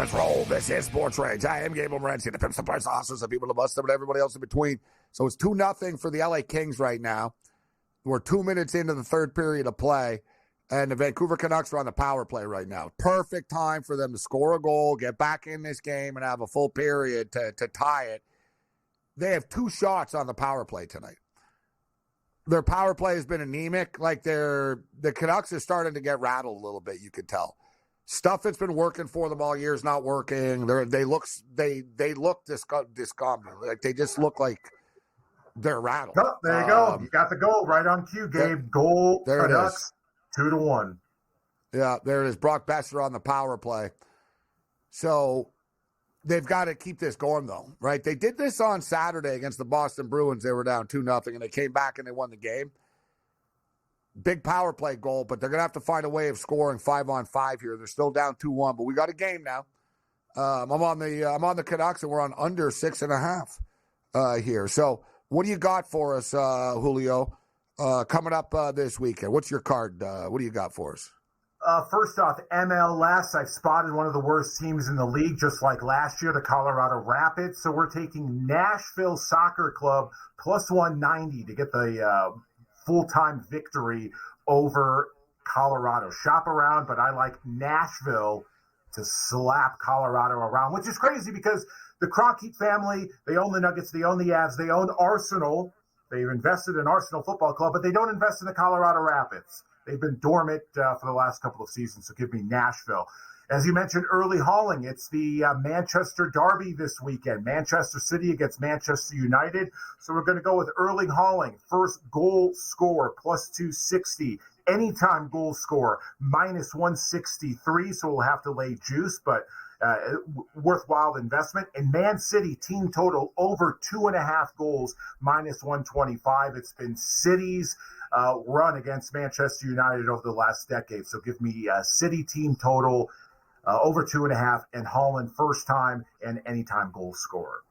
Let's roll. This is SportsRage. I am Gabriel Morency, the pimps, the price, the hustlers, the people, the bust, and everybody else in between. So it's 2-0 for the LA Kings right now. We're 2 minutes into the third period of play, and the Vancouver Canucks are on the power play right now. Perfect time for them to score a goal, get back in this game, and have a full period to tie it. They have 2 shots on the power play tonight. Their power play has been anemic. Like the Canucks are starting to get rattled a little bit, you could tell. Stuff that's been working for them all year is not working. They look discombobulated. Like they just look like they're rattled. Oh, there you go. You got the goal right on cue, Gabe. Goal there Canucks, 2-1. Yeah, there it is. Brock Besser on the power play. So they've got to keep this going, though, right? They did this on Saturday against the Boston Bruins. They were down 2-0, and they came back and they won the game. Big power play goal, but they're going to have to find a way of scoring 5-on-5 here. They're still down 2-1, but we got a game now. I'm on the Canucks, and we're on under 6.5 here. So what do you got for us, Julio, coming up this weekend? What's your card? What do you got for us? First off, MLS, I've spotted one of the worst teams in the league, just like last year, the Colorado Rapids. So we're taking Nashville Soccer Club plus 190 to get the full-time victory over Colorado. Shop around, but I like Nashville to slap Colorado around, which is crazy because the Kroenke family, they own the Nuggets, they own the Avs, they own Arsenal. They've invested in Arsenal Football Club, but they don't invest in the Colorado Rapids. They've been dormant for the last couple of seasons, so give me Nashville. As you mentioned, early hauling. It's the Manchester Derby this weekend. Manchester City against Manchester United. So we're going to go with early hauling. First goal score, plus 260. Anytime goal score, minus 163. So we'll have to lay juice, but worthwhile investment. And Man City, team total over 2.5 goals, minus 125. It's been City's run against Manchester United over the last decade. So give me City team total over 2.5, and Holland first time and anytime goal scorer.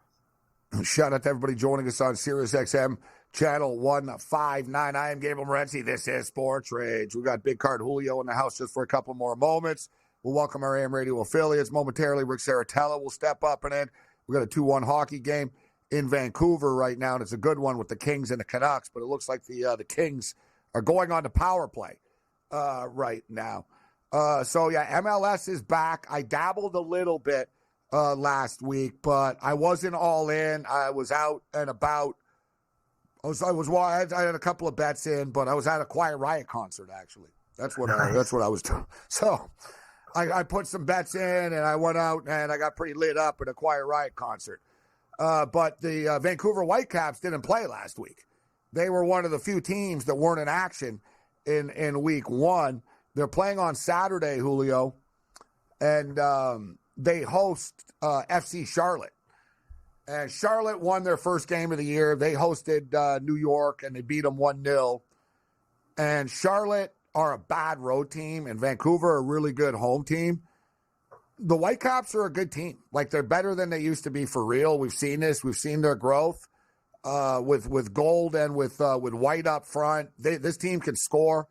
Shout out to everybody joining us on SiriusXM channel 159. I am Gabriel Morency. This is Sports Rage. We got Big Card Julio in the house just for a couple more moments. We'll welcome our AM radio affiliates momentarily. Rick Saratella will step up and in. We got a 2-1 hockey game in Vancouver right now, and it's a good one with the Kings and the Canucks, but it looks like the Kings are going on to power play right now. MLS is back. I dabbled a little bit last week, but I wasn't all in. I was out and about. I had a couple of bets in, but I was at a Quiet Riot concert, actually. That's what I was doing. So I put some bets in, and I went out, and I got pretty lit up at a Quiet Riot concert. But the Vancouver Whitecaps didn't play last week. They were one of the few teams that weren't in action in week 1. They're playing on Saturday, Julio, and they host FC Charlotte. And Charlotte won their first game of the year. They hosted New York, and they beat them 1-0. And Charlotte are a bad road team, and Vancouver are a really good home team. The Whitecaps are a good team. Like, they're better than they used to be for real. We've seen this. We've seen their growth with Gold and with White up front. This team can score.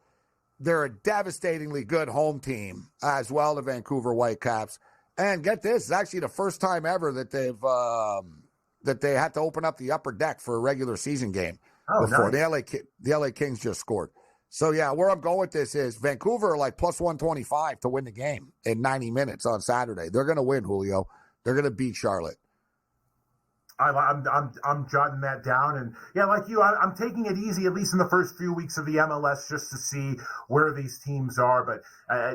They're a devastatingly good home team as well, the Vancouver Whitecaps. And get this, it's actually the first time ever that they had to open up the upper deck for a regular season game before. Nice. The LA Kings just scored. So, yeah, where I'm going with this is Vancouver are like plus 125 to win the game in 90 minutes on Saturday. They're going to win, Julio. They're going to beat Charlotte. I'm jotting that down, and yeah, like you, I'm taking it easy at least in the first few weeks of the MLS just to see where these teams are. But I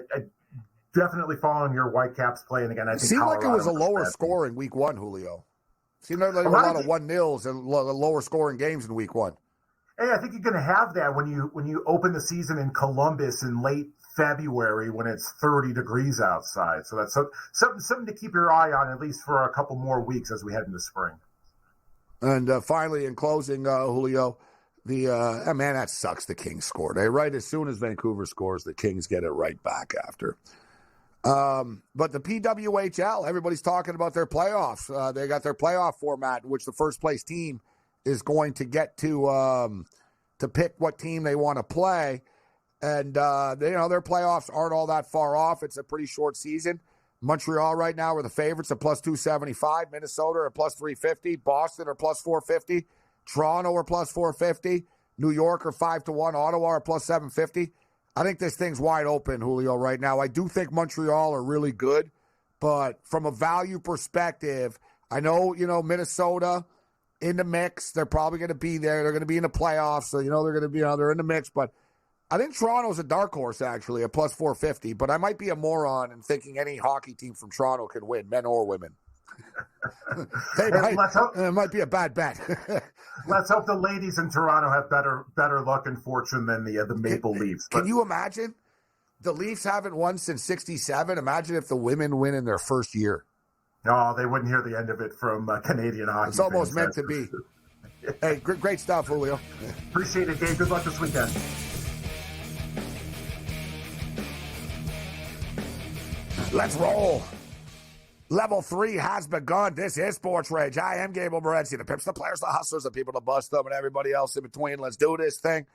definitely following your Whitecaps play, and again, I think it seemed Colorado like it was a lower score in week 1, Julio. It seemed like there were a lot of 1-0s and lower scoring games in week 1. Hey, I think you're going to have that when you open the season in Columbus in late February when it's 30 degrees outside. So that's something to keep your eye on at least for a couple more weeks as we head into spring. And finally, in closing, Julio, that sucks. The Kings scored. Right as soon as Vancouver scores, the Kings get it right back after. But the PWHL, everybody's talking about their playoffs. They got their playoff format in which the first place team is going to get to pick what team they want to play. And, their playoffs aren't all that far off. It's a pretty short season. Montreal right now are the favorites at plus 275. Minnesota are plus 350. Boston are plus 450. Toronto are plus 450. New York are 5-1. Ottawa are plus 750. I think this thing's wide open, Julio, right now. I do think Montreal are really good, but from a value perspective, I know, Minnesota in the mix. They're probably going to be there. They're going to be in the playoffs, so, they're going to be, they're in the mix, but I think Toronto's a dark horse, actually, at plus 450, but I might be a moron in thinking any hockey team from Toronto can win, men or women. It might be a bad bet. Let's hope the ladies in Toronto have better luck and fortune than the Maple Leafs. Can you imagine? The Leafs haven't won since '67. Imagine if the women win in their first year. No, they wouldn't hear the end of it from Canadian hockey. It's almost meant to be. Hey, great stuff, Julio. Appreciate it, Gabe. Good luck this weekend. Let's roll. Level 3 has begun. This is Sports Rage. I am Gabriel Morency. The pimps, the players, the hustlers, the people to bust them, and everybody else in between. Let's do this thing.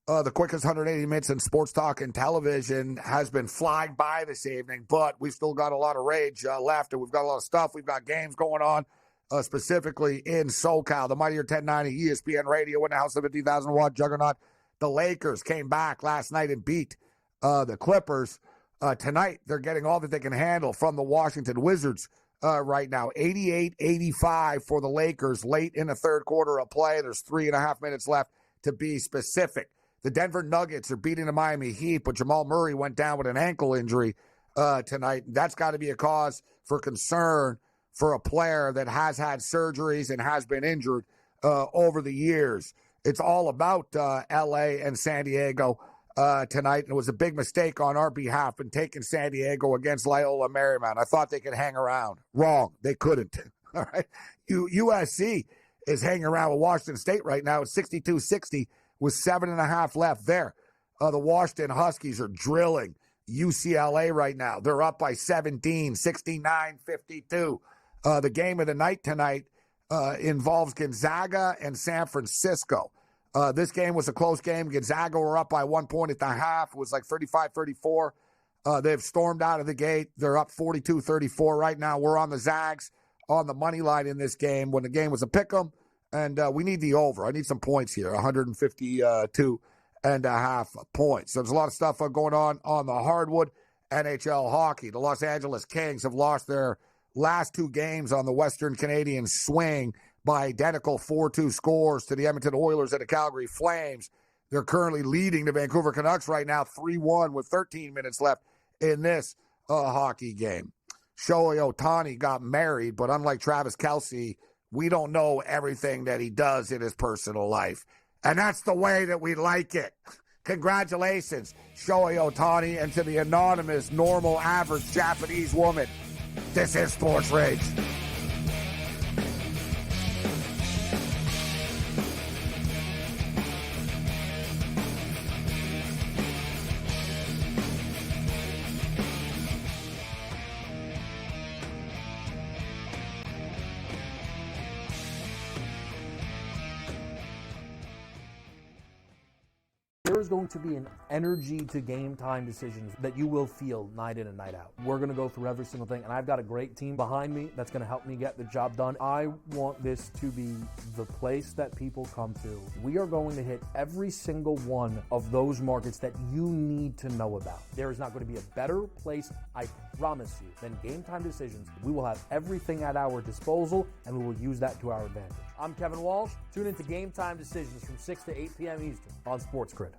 The quickest 180 minutes in sports talk and television has been flying by this evening, but we've still got a lot of rage left, and we've got a lot of stuff. We've got games going on, specifically in SoCal. The mightier 1090 ESPN Radio in the house of 50,000-watt juggernaut. The Lakers came back last night and beat the Clippers. Tonight, they're getting all that they can handle from the Washington Wizards right now. 88-85 for the Lakers late in the third quarter of play. There's 3.5 minutes left to be specific. The Denver Nuggets are beating the Miami Heat, but Jamal Murray went down with an ankle injury tonight. That's got to be a cause for concern for a player that has had surgeries and has been injured over the years. It's all about L.A. and San Diego tonight, and it was a big mistake on our behalf in taking San Diego against Loyola Marymount. I thought they could hang around. Wrong. They couldn't. All right. USC is hanging around with Washington State right now at 62-60 with 7.5 left there. The Washington Huskies are drilling UCLA right now. They're up by 17, 69-52. The game of the night tonight involves Gonzaga and San Francisco. This game was a close game. Gonzaga were up by 1 point at the half. It was like 35-34. They've stormed out of the gate. They're up 42-34 right now. We're on the Zags on the money line in this game when the game was a pick'em, and we need the over. I need some points here, 152.5 points. So there's a lot of stuff going on the hardwood. NHL hockey. The Los Angeles Kings have lost their last 2 games on the Western Canadian swing by identical 4-2 scores to the Edmonton Oilers and the Calgary Flames. They're currently leading the Vancouver Canucks right now 3-1 with 13 minutes left in this hockey game. Shohei Ohtani got married, but unlike Travis Kelce, we don't know everything that he does in his personal life. And that's the way that we like it. Congratulations, Shohei Ohtani, and to the anonymous, normal, average Japanese woman. This is Sports Rage. There is going to be an energy to game time decisions that you will feel night in and night out. We're going to go through every single thing, and I've got a great team behind me that's going to help me get the job done. I want this to be the place that people come to. We are going to hit every single one of those markets that you need to know about. There is not going to be a better place, I promise you, than Game Time Decisions. We will have everything at our disposal, and we will use that to our advantage. I'm Kevin Walsh. Tune into Game Time Decisions from 6 to 8 p.m. Eastern on SportsGrid.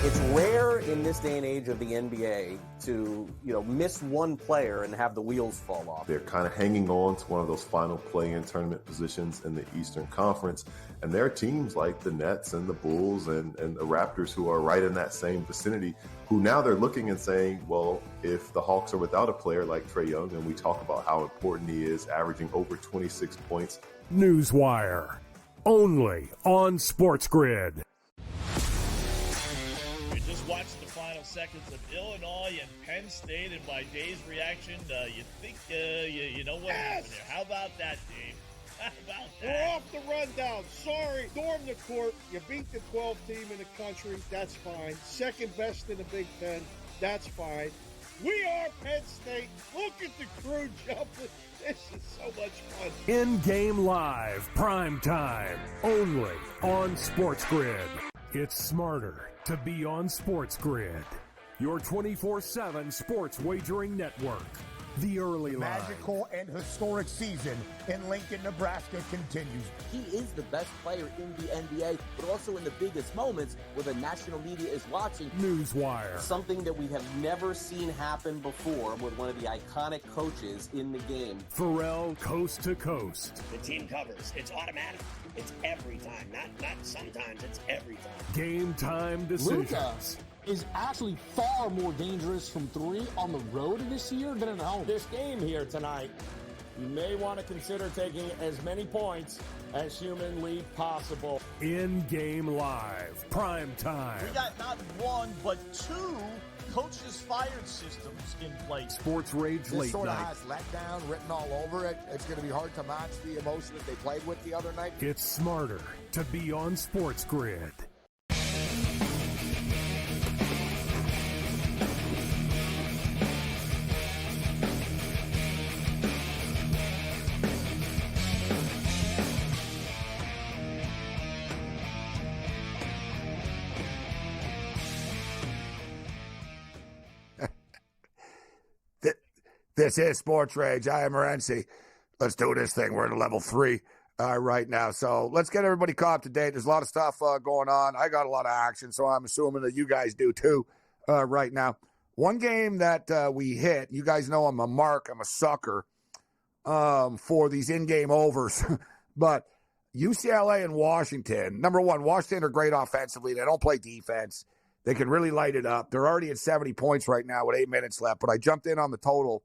It's rare in this day and age of the NBA to, miss one player and have the wheels fall off. They're kind of hanging on to one of those final play-in tournament positions in the Eastern Conference. And there are teams like the Nets and the Bulls and the Raptors who are right in that same vicinity, who now they're looking and saying, well, if the Hawks are without a player like Trae Young, and we talk about how important he is, averaging over 26 points. Newswire, only on SportsGrid. Watch the final seconds of Illinois and Penn State, and by Dave's reaction, you think you know what happened there. How about that, Dave? How about that? We're off the rundown. Sorry. Storm the court. You beat the 12th team in the country. That's fine. Second best in the Big Ten. That's fine. We are Penn State. Look at the crew jumping. This is so much fun. In-game live, prime time, only on SportsGrid. It's smarter to be on SportsGrid, your 24/7 sports wagering network. The early line. Magical and historic season in Lincoln, Nebraska continues. He is the best player in the NBA, but also in the biggest moments where the national media is watching. Newswire. Something that we have never seen happen before with one of the iconic coaches in the game. Pharrell, coast to coast. The team covers. It's automatic. It's every time. Not sometimes. It's every time. Game time decisions. Luka is actually far more dangerous from three on the road this year than at home. This game here tonight, you may want to consider taking as many points as humanly possible. In-game live, prime time. We got not one, but two coaches fired systems in place. SportsRage late This sort of night. has letdown written all over it. It's going to be hard to match the emotion that they played with the other night. It's smarter to be on SportsGrid. This is SportsRage. I am Morency. Let's do this thing. We're at level 3 right now. So let's get everybody caught up to date. There's a lot of stuff going on. I got a lot of action, so I'm assuming that you guys do too right now. One game that we hit, you guys know I'm a mark. I'm a sucker for these in-game overs. But UCLA and Washington, number one, Washington are great offensively. They don't play defense. They can really light it up. They're already at 70 points right now with 8 minutes left. But I jumped in on the total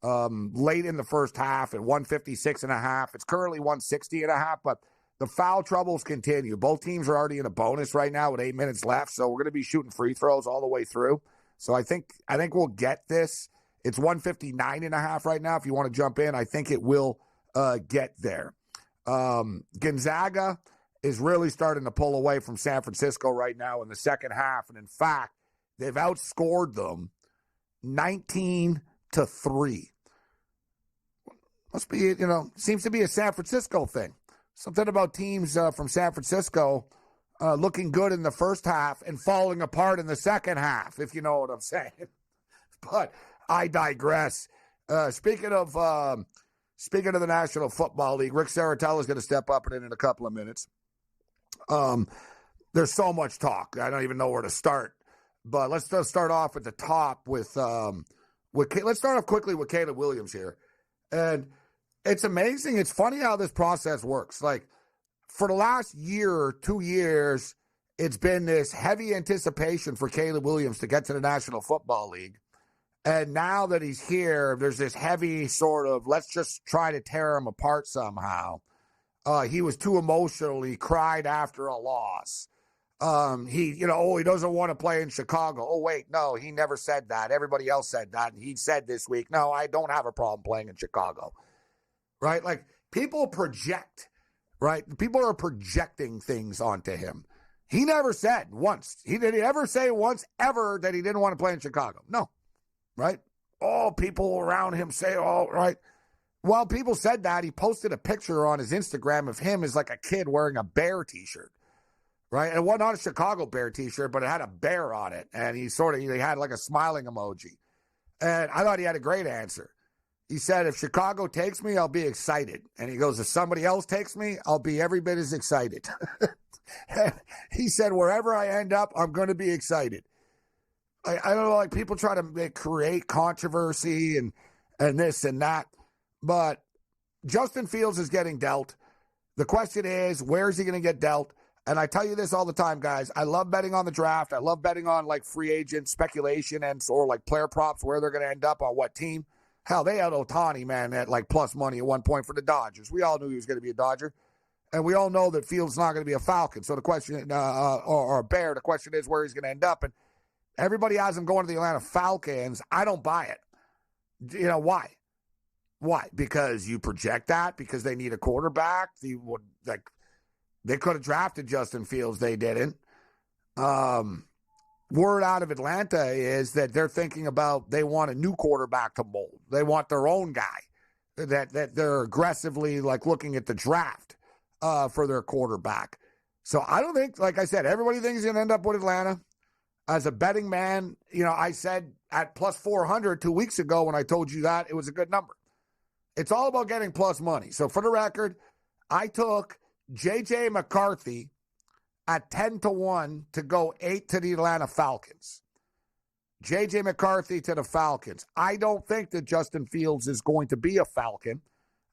late in the first half at 156.5. It's currently 160.5, but the foul troubles continue. Both teams are already in a bonus right now with 8 minutes left, so we're going to be shooting free throws all the way through. So I think we'll get this. It's 159.5 right now. If you want to jump in, I think it will get there. Gonzaga is really starting to pull away from San Francisco right now in the second half, and in fact, they've outscored them 19-3. Must be, seems to be a San Francisco thing. Something about teams from San Francisco looking good in the first half and falling apart in the second half, if you know what I'm saying. But I digress. Speaking of the National Football League, Rick Saratella is going to step up in a couple of minutes. There's so much talk. I don't even know where to start. But let's just start off at the top with let's start off quickly with Caleb Williams here. And it's amazing. It's funny how this process works. Like, for the last year or 2 years, it's been this heavy anticipation for Caleb Williams to get to the National Football League. And now that he's here, there's this heavy sort of, let's just try to tear him apart somehow. He was too emotional. He cried after a loss. He doesn't want to play in Chicago. Oh, wait, no, he never said that. Everybody else said that. And he said this week, no, I don't have a problem playing in Chicago. Right? Like, people project, right? People are projecting things onto him. He never said once. Did he ever say once ever that he didn't want to play in Chicago? No. Right? All people around him say, right. Well, people said that. He posted a picture on his Instagram of him as like a kid wearing a bear t-shirt. Right? And it was not a Chicago Bear t-shirt, but it had a bear on it. And he had like a smiling emoji. And I thought he had a great answer. He said, if Chicago takes me, I'll be excited. And he goes, if somebody else takes me, I'll be every bit as excited. He said, wherever I end up, I'm going to be excited. I don't know, like people try to create controversy and this and that, but Justin Fields is getting dealt. The question is, where is he going to get dealt? And I tell you this all the time, guys. I love betting on the draft. I love betting on like free agent speculation and or like player props, where they're going to end up on what team. Hell, they had Ohtani, man, at like plus money at one point for the Dodgers. We all knew he was going to be a Dodger. And we all know that Fields not going to be a Falcon. So the question, or a Bear, the question is where he's going to end up. And everybody has him going to the Atlanta Falcons. I don't buy it. You know, why? Why? Because you project that? Because they need a quarterback? They could have drafted Justin Fields. They didn't. Word out of Atlanta is that they're thinking about they want a new quarterback to mold. They want their own guy. That they're aggressively like looking at the draft for their quarterback. So I don't think, like I said, everybody thinks he's going to end up with Atlanta. As a betting man, you know, I said at plus 400 2 weeks ago when I told you that, it was a good number. It's all about getting plus money. So for the record, I took J.J. McCarthy at 10-1 to go 8 to the Atlanta Falcons. J.J. McCarthy to the Falcons. I don't think that Justin Fields is going to be a Falcon.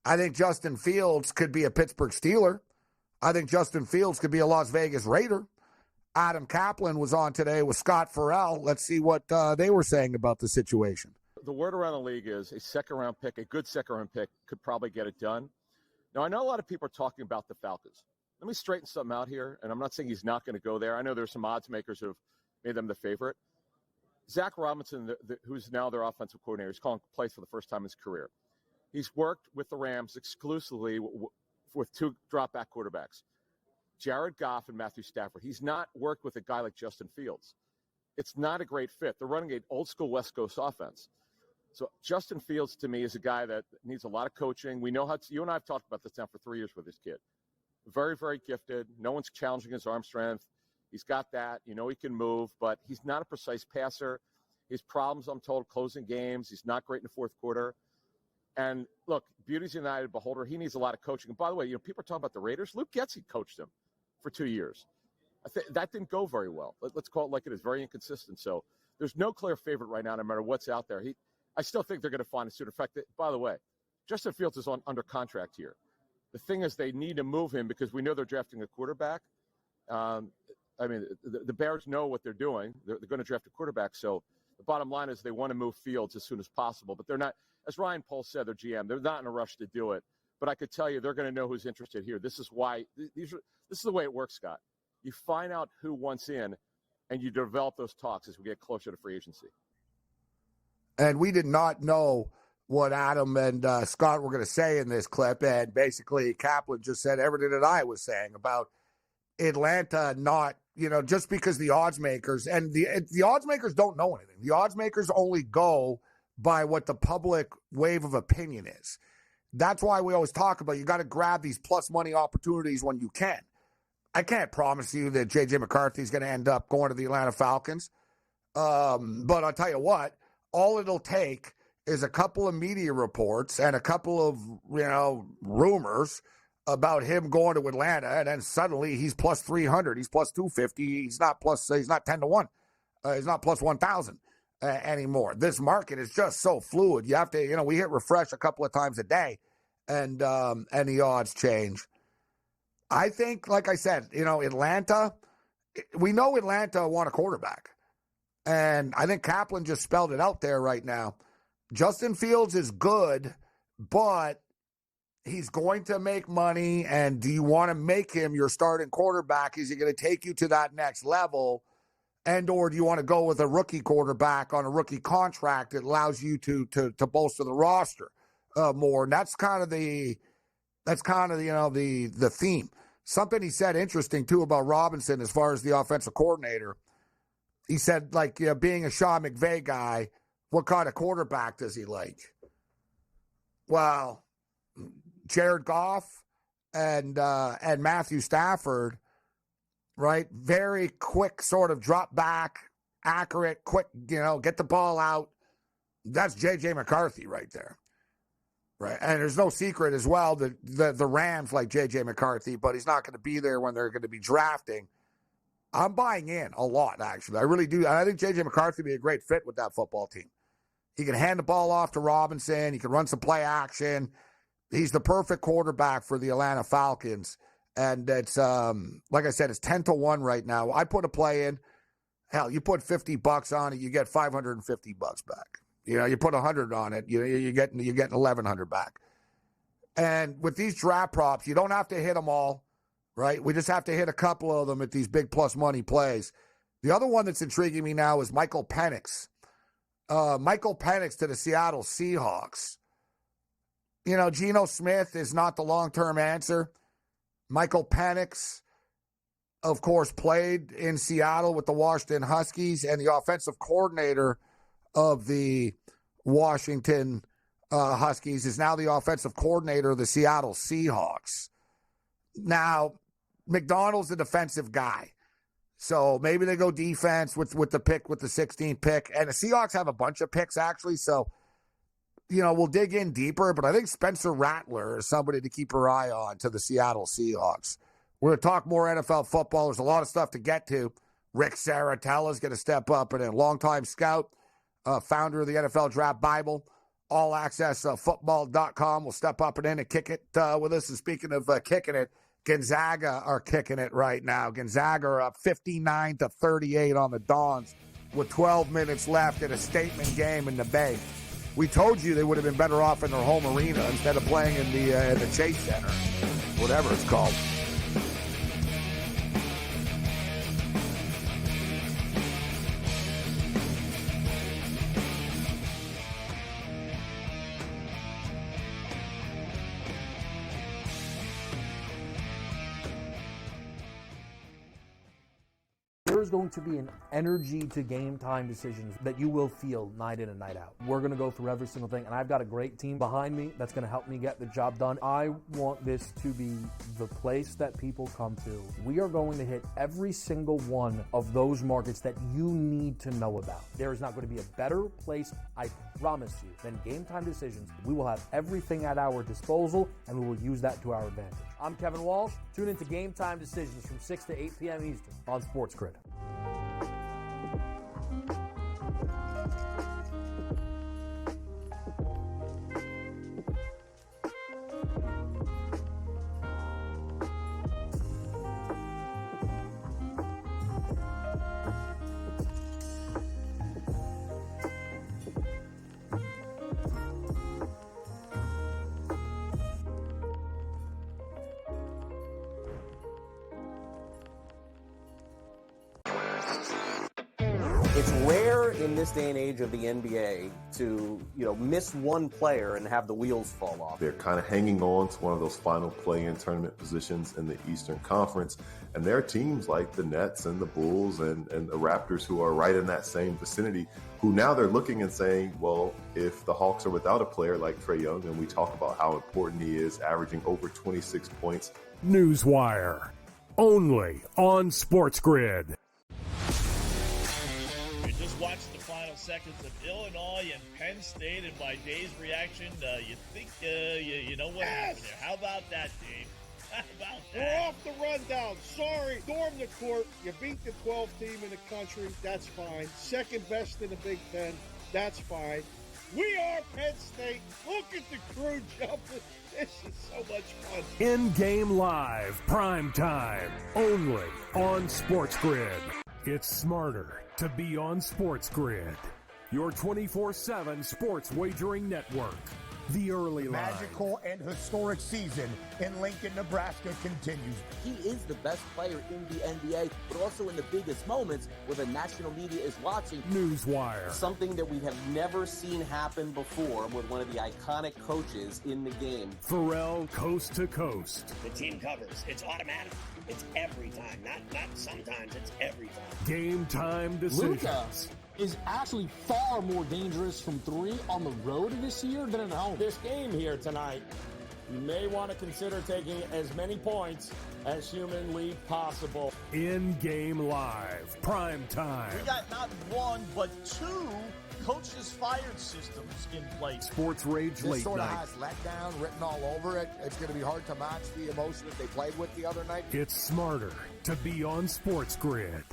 I think Justin Fields could be a Pittsburgh Steeler. I think Justin Fields could be a Las Vegas Raider. Adam Kaplan was on today with Scott Farrell. Let's see what they were saying about the situation. The word around the league is a second-round pick, a good second-round pick, could probably get it done. Now, I know a lot of people are talking about the Falcons. Let me straighten something out here, and I'm not saying he's not going to go there. I know there's some odds makers who have made them the favorite. Zach Robinson, who's now their offensive coordinator, is calling plays for the first time in his career. He's worked with the Rams exclusively with two drop-back quarterbacks, Jared Goff and Matthew Stafford. He's not worked with a guy like Justin Fields. It's not a great fit. They're running an old-school West Coast offense. So Justin Fields, to me, is a guy that needs a lot of coaching. We know you and I have talked about this now for 3 years with this kid. Very, very gifted. No one's challenging his arm strength. He's got that. You know he can move, but he's not a precise passer. His problems, I'm told, closing games. He's not great in the fourth quarter. And, look, beauty's United beholder. He needs a lot of coaching. And, by the way, you know, people are talking about the Raiders. Luke Getsy coached him for 2 years. That didn't go very well. Let's call it like it is. Very inconsistent. So there's no clear favorite right now, no matter what's out there. I still think they're going to find a suitor. In fact, by the way, Justin Fields is under contract here. The thing is they need to move him because we know they're drafting a quarterback. I mean, the Bears know what they're doing. They're going to draft a quarterback. So the bottom line is they want to move Fields as soon as possible. But they're not, as Ryan Pohl said, their GM, they're not in a rush to do it. But I could tell you they're going to know who's interested here. This is why this is the way it works, Scott. You find out who wants in, and you develop those talks as we get closer to free agency. And we did not know what Adam and Scott were going to say in this clip. And basically, Kaplan just said everything that I was saying about Atlanta not, you know, just because the odds makers, and the odds makers don't know anything. The odds makers only go by what the public wave of opinion is. That's why we always talk about you got to grab these plus money opportunities when you can. I can't promise you that J.J. McCarthy is going to end up going to the Atlanta Falcons. But I'll tell you what, all it'll take is a couple of media reports and a couple of, you know, rumors about him going to Atlanta, and then suddenly he's plus 300, he's plus 250, he's not 10-1, he's not plus 1,000 anymore. This market is just so fluid. You have to, you know, we hit refresh a couple of times a day, and the odds change. I think, like I said, you know, Atlanta, we know Atlanta want a quarterback, and I think Kaplan just spelled it out there right now. Justin Fields is good, but he's going to make money, and do you want to make him your starting quarterback? Is he going to take you to that next level? And or do you want to go with a rookie quarterback on a rookie contract that allows you to bolster the roster more? And that's kind of the you know, the theme. Something he said interesting too about Robinson as far as the offensive coordinator. He said, like, you know, being a Sean McVay guy, what kind of quarterback does he like? Well, Jared Goff and Matthew Stafford, right? Very quick sort of drop back, accurate, quick, you know, get the ball out. That's J.J. McCarthy right there. Right. And there's no secret as well that the Rams like J.J. McCarthy, but he's not going to be there when they're going to be drafting. I'm buying in a lot, actually. I really do. I think J.J. McCarthy would be a great fit with that football team. He can hand the ball off to Robinson. He can run some play action. He's the perfect quarterback for the Atlanta Falcons. And it's, like I said, it's 10-1 right now. I put a play in. Hell, you put $50 on it, you get $550 back. You know, you put 100 on it, you're getting 1,100 back. And with these draft props, you don't have to hit them all, right? We just have to hit a couple of them at these big plus money plays. The other one that's intriguing me now is Michael Penix. Michael Penix to the Seattle Seahawks. You know, Geno Smith is not the long-term answer. Michael Penix, of course, played in Seattle with the Washington Huskies, and the offensive coordinator of the Washington Huskies is now the offensive coordinator of the Seattle Seahawks. Now, McDonald's a defensive guy, so maybe they go defense with the pick, with the 16th pick. And the Seahawks have a bunch of picks, actually, so, you know, we'll dig in deeper. But I think Spencer Rattler is somebody to keep your eye on to the Seattle Seahawks. We're going to talk more NFL football. There's a lot of stuff to get to. Rick Saratella is going to step up, and a longtime scout, founder of the NFL Draft Bible, allaccessfootball.com will step up and in and kick it with us. And speaking of kicking it, Gonzaga are kicking it right now. Gonzaga are up 59-38 on the Dons with 12 minutes left in a statement game in the Bay. We told you they would have been better off in their home arena instead of playing in the Chase Center, whatever it's called. There's going to be an energy to game time decisions that you will feel night in and night out. We're going to go through every single thing, and I've got a great team behind me that's going to help me get the job done. I want this to be the place that people come to. We are going to hit every single one of those markets that you need to know about. There is not going to be a better place, I promise you, than Game Time Decisions. We will have everything at our disposal, and we will use that to our advantage. I'm Kevin Walsh. Tune into Game Time Decisions from 6 to 8 p.m. Eastern on SportsGrid. It's rare in this day and age of the NBA to, miss one player and have the wheels fall off. They're kind of hanging on to one of those final play-in tournament positions in the Eastern Conference. And there are teams like the Nets and the Bulls and the Raptors who are right in that same vicinity, who now they're looking and saying, well, if the Hawks are without a player like Trae Young, and we talk about how important he is, averaging over 26 points. Newswire, only on SportsGrid. Just watched the final seconds of Illinois and Penn State, and by Dave's reaction, you think you know what happened there. How about that, Dave? How about that? We're off the rundown. Sorry. Storm the court. You beat the 12th team in the country. That's fine. Second best in the Big Ten. That's fine. We are Penn State. Look at the crew jumping. This is so much fun. In-game live, prime time, only on SportsGrid. It's smarter to be on SportsGrid, your 24/7 sports wagering network. The early line. Magical and historic season in Lincoln, Nebraska continues. He is the best player in the NBA, but also in the biggest moments where the national media is watching. Newswire. Something that we have never seen happen before with one of the iconic coaches in the game. Pharrell, coast to coast. The team covers. It's automatic. It's every time. Not sometimes. It's every time. Game time decisions. Luka is actually far more dangerous from three on the road this year than at home. This game here tonight, you may want to consider taking as many points as humanly possible. In-game live, prime time. We got not one, but two coaches fired systems in place. SportsRage This late sort of night. has letdown written all over it. It's going to be hard to match the emotion that they played with the other night. It's smarter to be on SportsGrid.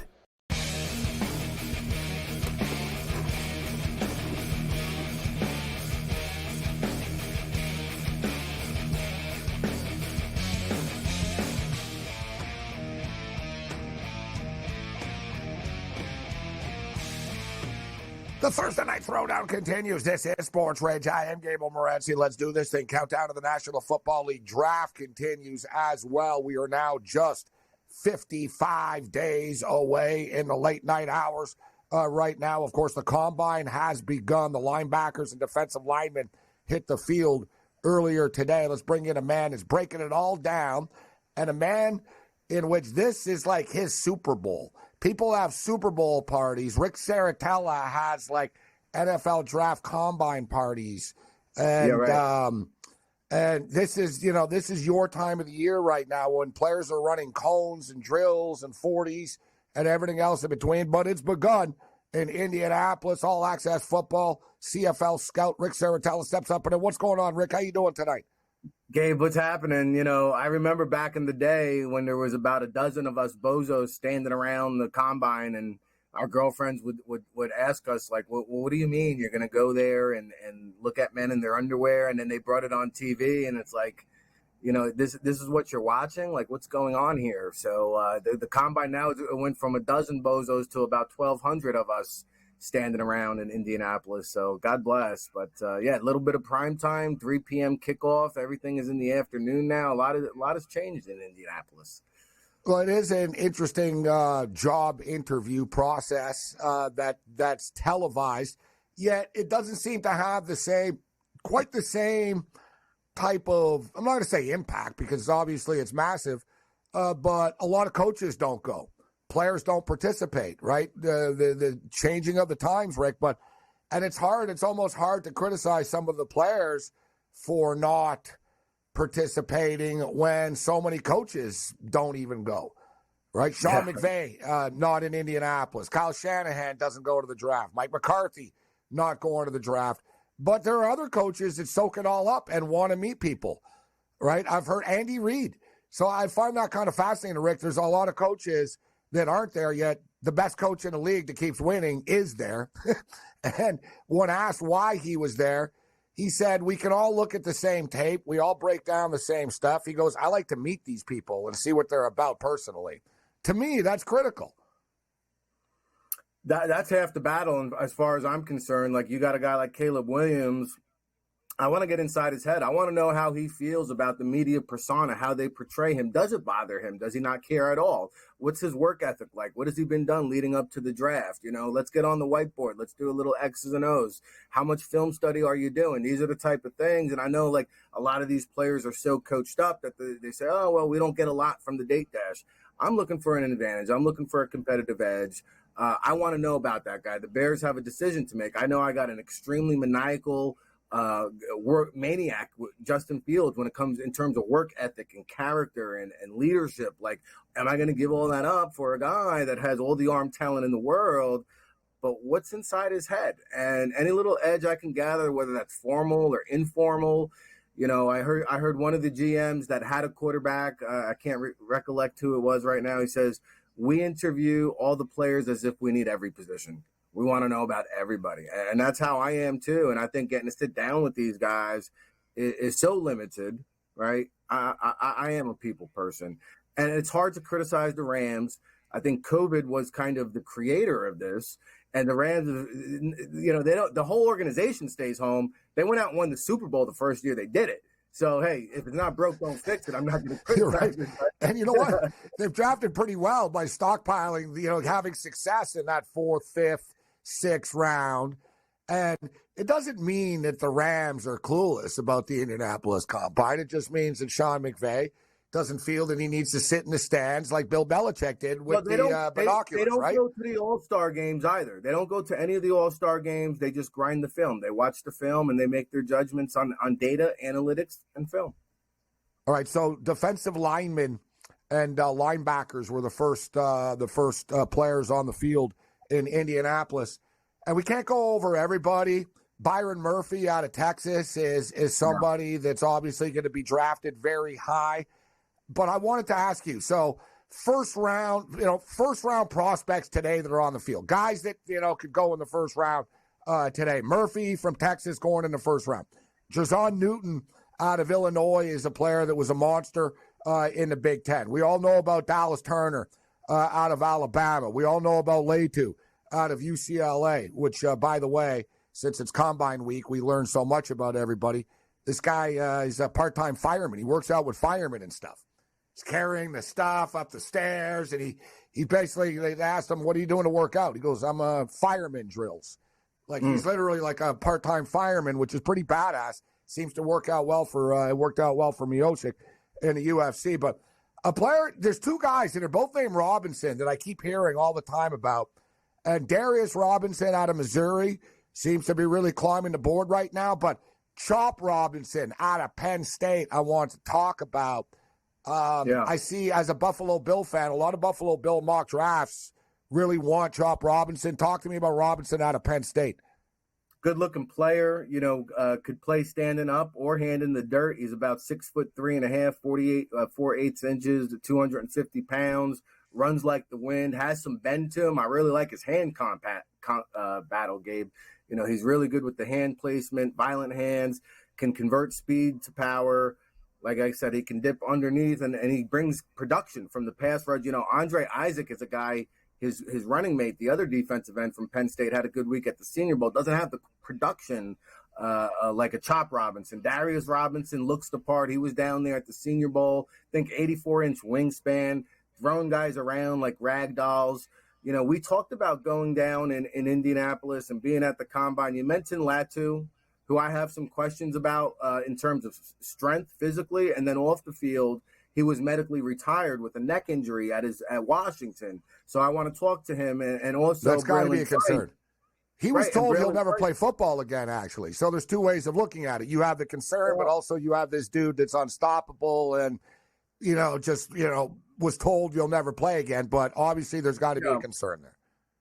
The Thursday Night Throwdown continues. This is SportsRage. I am Gabriel Morency. Let's do this thing. Countdown to the National Football League draft continues as well. We are now just 55 days away in the late night hours right now. Of course, the Combine has begun. The linebackers and defensive linemen hit the field earlier today. Let's bring in a man who's breaking it all down, and a man in which this is like his Super Bowl. People have Super Bowl parties. Rick Saratella has like NFL draft combine parties. And Yeah, right. And this is your time of the year right now when players are running cones and drills and 40s and everything else in between. But it's begun in Indianapolis, all access football. CFL scout Rick Saratella steps up. And what's going on, Rick? How you doing tonight? Gabe, what's happening? I remember back in the day when there was about a dozen of us bozos standing around the combine, and our girlfriends would ask us, like, well, what do you mean you're going to go there and look at men in their underwear? And then they brought it on TV, and it's like, this is what you're watching? Like, what's going on here? So the combine now went from a dozen bozos to about 1,200 of us standing around in Indianapolis. So God bless. But a little bit of prime time, 3 p.m. kickoff. Everything is in the afternoon now. A lot has changed in Indianapolis. Well, it is an interesting job interview process that's televised, yet it doesn't seem to have quite the same type of, I'm not going to say impact because obviously it's massive, but a lot of coaches don't go. Players don't participate, right? The changing of the times, Rick. And it's hard. It's almost hard to criticize some of the players for not participating when so many coaches don't even go, right? Sean McVay, not in Indianapolis. Kyle Shanahan doesn't go to the draft. Mike McCarthy not going to the draft. But there are other coaches that soak it all up and want to meet people, right? I've heard Andy Reid. So I find that kind of fascinating, Rick. There's a lot of coaches that aren't there yet. The best coach in the league that keeps winning is there. And when asked why he was there, he said, we can all look at the same tape. We all break down the same stuff. He goes, I like to meet these people and see what they're about personally. To me, that's critical. That's half the battle. And as far as I'm concerned, like, you got a guy like Caleb Williams. I want to get inside his head. I want to know how he feels about the media persona, how they portray him. Does it bother him? Does he not care at all? What's his work ethic like? What has he been done leading up to the draft? Let's get on the whiteboard. Let's do a little X's and O's. How much film study are you doing? These are the type of things. And I know, like, a lot of these players are so coached up that they say, oh, well, we don't get a lot from the date dash. I'm looking for an advantage. I'm looking for a competitive edge. I want to know about that guy. The Bears have a decision to make. I know I got an extremely maniacal work maniac, Justin Fields, when it comes in terms of work ethic and character and leadership. Like, am I going to give all that up for a guy that has all the arm talent in the world, but what's inside his head? And any little edge I can gather, whether that's formal or informal. I heard one of the GMs that had a quarterback. I can't recollect who it was right now. He says, we interview all the players as if we need every position. We want to know about everybody. And that's how I am too. And I think getting to sit down with these guys is so limited, right? I am a people person. And it's hard to criticize the Rams. I think COVID was kind of the creator of this. And the Rams, the whole organization stays home. They went out and won the Super Bowl the first year they did it. So, hey, if it's not broke, don't fix it. I'm not going to criticize it. And you know what? They've drafted pretty well by stockpiling, having success in that 4th, 5th, 6th round. And it doesn't mean that the Rams are clueless about the Indianapolis Combine. It just means that Sean McVay doesn't feel that he needs to sit in the stands like Bill Belichick did with binoculars, they don't right? go to the All-Star games either. They don't go to any of the All-Star games. They just grind the film. They watch the film, and they make their judgments on data, analytics, and film. All right, so defensive linemen and linebackers were the first players on the field in Indianapolis. And we can't go over everybody. Byron Murphy out of Texas is somebody that's obviously going to be drafted very high. But I wanted to ask you, so first round prospects today that are on the field, guys that, could go in the first round today. Murphy from Texas going in the first round. Jer'Zhan Newton out of Illinois is a player that was a monster in the Big Ten. We all know about Dallas Turner out of Alabama. We all know about Letu out of UCLA, which, by the way, since it's Combine Week, we learn so much about everybody. This guy is a part-time fireman. He works out with firemen and stuff. He's carrying the stuff up the stairs, and he basically, they asked him, what are you doing to work out? He goes, I'm a fireman drills. Like, he's literally like a part-time fireman, which is pretty badass. Seems to work out well for, it worked out well for Miocic in the UFC. But a player, there's two guys, and they're both named Robinson, that I keep hearing all the time about. And Darius Robinson out of Missouri seems to be really climbing the board right now. But Chop Robinson out of Penn State, I want to talk about. I see, as a Buffalo Bill fan, a lot of Buffalo Bill mock drafts really want Chop Robinson. Talk to me about Robinson out of Penn State. Good-looking player, could play standing up or hand in the dirt. He's about 6'3.5", 4'8" inches, 250 pounds. Runs like the wind, has some bend to him. I really like his hand battle, Gabe. He's really good with the hand placement, violent hands, can convert speed to power. Like I said, he can dip underneath, and he brings production from the pass rush. Andre Isaac is a guy, his running mate, the other defensive end from Penn State, had a good week at the Senior Bowl. Doesn't have the production like a Chop Robinson. Darius Robinson looks the part. He was down there at the Senior Bowl. I think 84-inch wingspan, throwing guys around like rag dolls. We talked about going down in Indianapolis and being at the Combine. You mentioned Latu, who I have some questions about in terms of strength physically, and then off the field, he was medically retired with a neck injury at Washington. So I want to talk to him, and also that's got to be a concern. He was told he'll never play football again, actually. So there's two ways of looking at it. You have the concern, but also you have this dude that's unstoppable and, was told you'll never play again. But obviously there's got to be a concern there.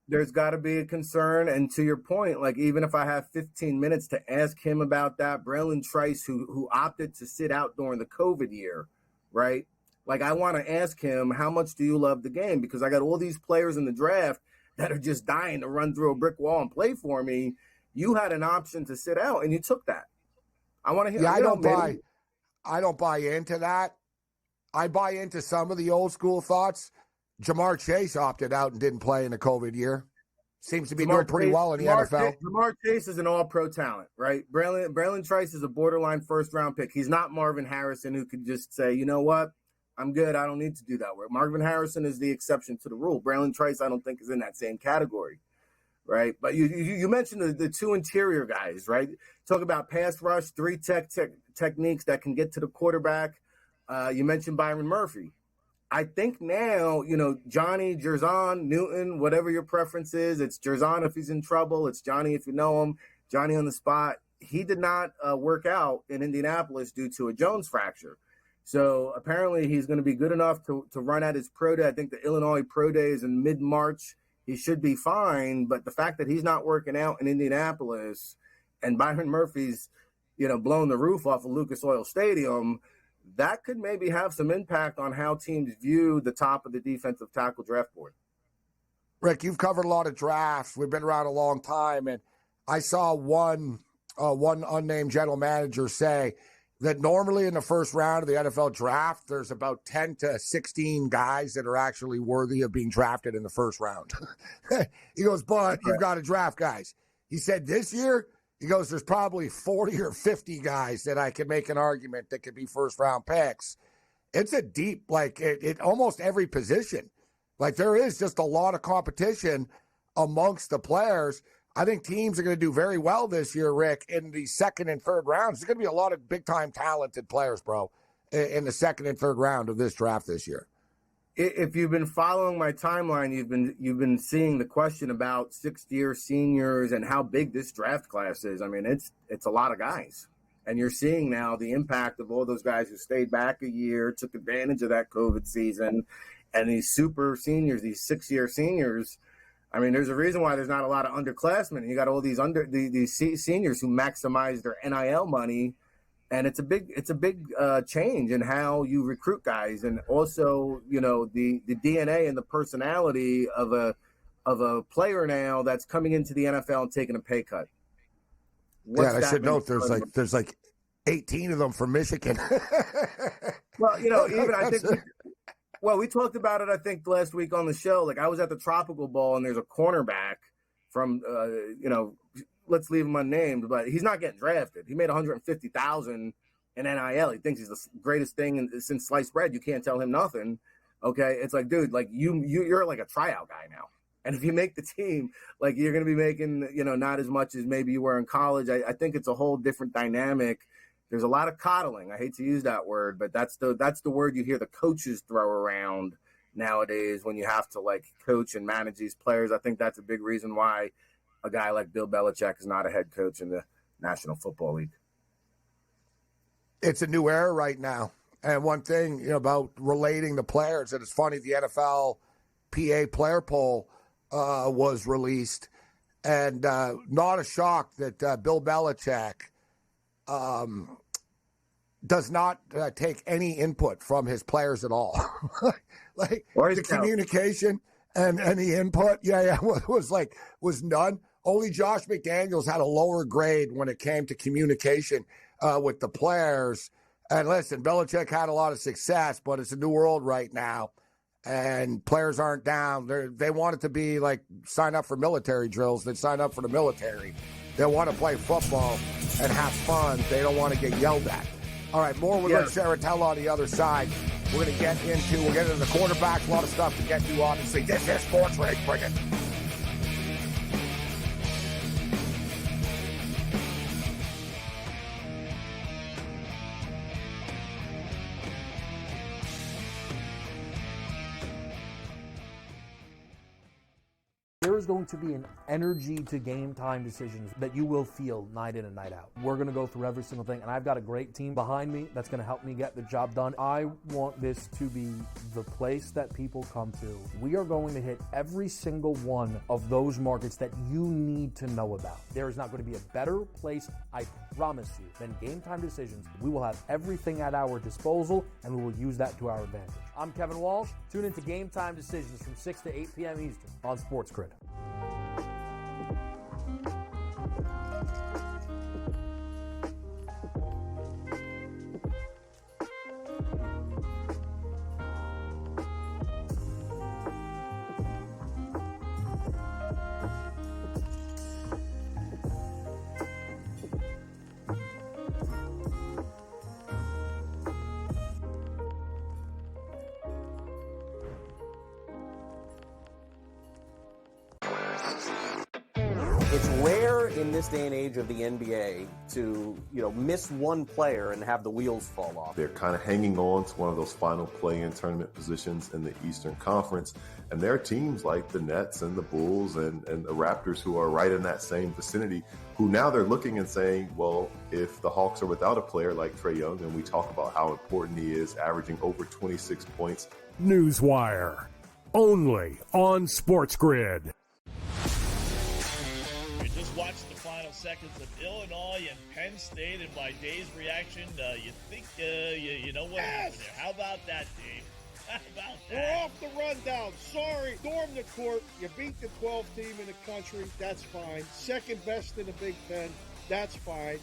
There's got to be a concern. And to your point, like, even if I have 15 minutes to ask him about that, Braylon Trice, who opted to sit out during the COVID year, right? Like, I want to ask him, how much do you love the game? Because I got all these players in the draft that are just dying to run through a brick wall and play for me. You had an option to sit out, and you took that. I want to hear. Yeah, I don't buy into that. I buy into some of the old school thoughts. Jamar Chase opted out and didn't play in the COVID year. Seems to be doing pretty well in the NFL. Jamar Chase is an all-pro talent, right? Braylon Trice is a borderline first-round pick. He's not Marvin Harrison, who could just say, you know what, I'm good. I don't need to do that work. Marvin Harrison is the exception to the rule. Braylon Trice, I don't think, is in that same category, right? But you mentioned the two interior guys, right? Talk about pass rush, three techniques that can get to the quarterback. You mentioned Byron Murphy. I think now, Johnny, Jer'Zhan, Newton, whatever your preference is, it's Jer'Zhan if he's in trouble. It's Johnny if you know him. Johnny on the spot. He did not work out in Indianapolis due to a Jones fracture. So apparently he's going to be good enough to run at his pro day. I think the Illinois pro day is in mid-March. He should be fine. But the fact that he's not working out in Indianapolis and Byron Murphy's, blowing the roof off of Lucas Oil Stadium, that could maybe have some impact on how teams view the top of the defensive tackle draft board. Rick, you've covered a lot of drafts. We've been around a long time, and I saw one unnamed general manager say that normally in the first round of the NFL draft, there's about 10 to 16 guys that are actually worthy of being drafted in the first round. He goes, but you've got to draft guys. He said this year, he goes, there's probably 40 or 50 guys that I could make an argument that could be first-round picks. It's a deep, it almost every position. Like, there is just a lot of competition amongst the players. I think teams are going to do very well this year, Rick, in the second and third rounds. There's going to be a lot of big-time talented players, bro, in the second and third round of this draft this year. If you've been following my timeline, you've been seeing the question about sixth-year seniors and how big this draft class is. I mean, it's a lot of guys. And you're seeing now the impact of all those guys who stayed back a year, took advantage of that COVID season, and these super seniors, these 6-year seniors. I mean, there's a reason why there's not a lot of underclassmen. You got all these seniors who maximize their NIL money, and it's a big change in how you recruit guys, and also the DNA and the personality of a player now that's coming into the NFL and taking a pay cut. I should note there's like 18 of them from Michigan. Well, even I think. Well, we talked about it, I think, last week on the show. Like, I was at the Tropical Bowl, and there's a cornerback from, let's leave him unnamed, but he's not getting drafted. He made $150,000 in NIL. He thinks he's the greatest thing since sliced bread. You can't tell him nothing. Okay, it's like, dude, like you're like a tryout guy now, and if you make the team, like you're going to be making, not as much as maybe you were in college. I think it's a whole different dynamic. There's a lot of coddling. I hate to use that word, but that's the word you hear the coaches throw around nowadays when you have to like coach and manage these players. I think that's a big reason why a guy like Bill Belichick is not a head coach in the National Football League. It's a new era right now. And one thing about relating the players, and it's funny, the NFL PA player poll was released, and not a shock that Bill Belichick does not take any input from his players at all. like the communication and the input, was none. Only Josh McDaniels had a lower grade when it came to communication with the players. And listen, Belichick had a lot of success, but it's a new world right now, and players aren't down. They want it to be like sign up for military drills. They sign up for the military. They want to play football and have fun. They don't want to get yelled at. All right, more with Rick Saratella on the other side. We'll get into the quarterbacks, a lot of stuff to get to, obviously. This is SportsRage. Bring it. There is going to be an energy to game time decisions that you will feel night in and night out. We're going to go through every single thing, and I've got a great team behind me that's going to help me get the job done. I want this to be the place that people come to. We are going to hit every single one of those markets that you need to know about. There is not going to be a better place, I promise you, than Game Time Decisions. We will have everything at our disposal, and we will use that to our advantage. I'm Kevin Walsh. Tune into Game Time Decisions from 6 to 8 p.m. Eastern on SportsGrid. It's rare in this day and age of the NBA to, miss one player and have the wheels fall off. They're kind of hanging on to one of those final play-in tournament positions in the Eastern Conference. And there are teams like the Nets and the Bulls and the Raptors who are right in that same vicinity, who now they're looking and saying, well, if the Hawks are without a player like Trae Young, and we talk about how important he is, averaging over 26 points. Newswire, only on SportsGrid. Watch the final seconds of Illinois and Penn State, and by Dave's reaction, you think you know what happened there. How about that, Dave? How about that? We're off the rundown. Sorry. Storm the court. You beat the 12th team in the country. That's fine. Second best in the Big Ten. That's fine.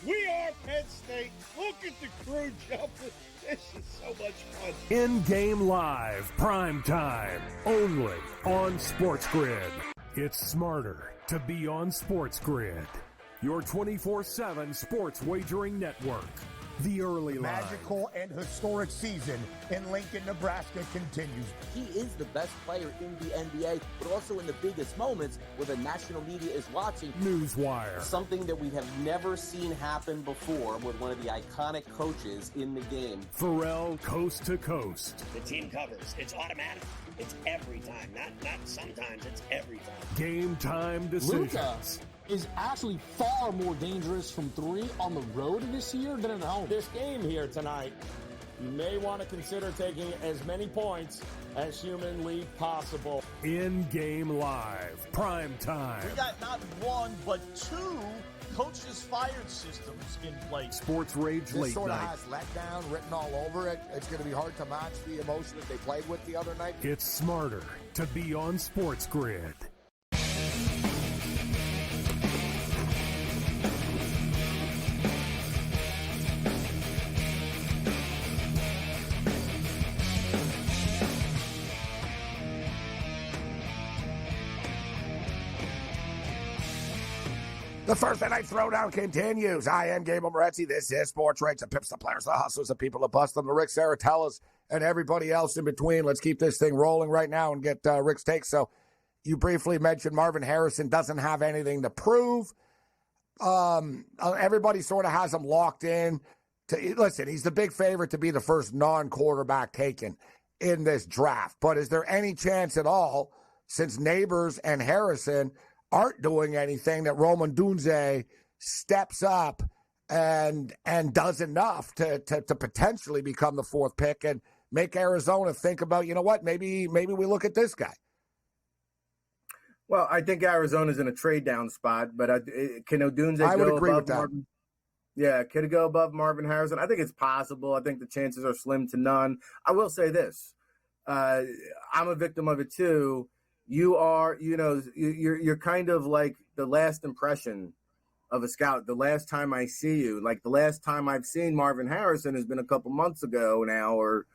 We are Penn State. Look at the crew jumping. This is so much fun. In-game live, prime time, only on SportsGrid. It's smarter to be on SportsGrid, your 24/7 sports wagering network. The early line. Magical and historic season in Lincoln, Nebraska continues. He is the best player in the NBA, but also in the biggest moments where the national media is watching. Newswire. Something that we have never seen happen before with one of the iconic coaches in the game. Pharrell, coast to coast. The team covers. It's automatic. It's every time. Not sometimes. It's every time. Game time decisions. Luka is actually far more dangerous from three on the road this year than at home. This game here tonight, you may want to consider taking as many points as humanly possible. In-game live, prime time. We got not one, but two coaches fired systems in place. SportsRage This late sort of night. has letdown written all over it. It's going to be hard to match the emotion that they played with the other night. It's smarter to be on SportsGrid. The Thursday Night Throwdown continues. I am Gabriel Morency. This is SportsRage. The pips, the players, the hustlers, the people that bust them, the Rick Saratellas, and everybody else in between. Let's keep this thing rolling right now and get Rick's take. So you briefly mentioned Marvin Harrison doesn't have anything to prove. Everybody sort of has him locked in. Listen, he's the big favorite to be the first non-quarterback taken in this draft. But is there any chance at all, since Neighbors and Harrison aren't doing anything, that Roman Dunze steps up and does enough to potentially become the fourth pick and make Arizona think about, you know what, maybe we look at this guy? Well, I think Arizona's in a trade down spot, but can Odunze I would go agree above with that. Marvin? Yeah, could it go above Marvin Harrison? I think it's possible. I think the chances are slim to none. I will say this. I'm a victim of it too. You are, you're kind of like the last impression of a scout. The last time I see you, like the last time I've seen Marvin Harrison has been a couple months ago now, or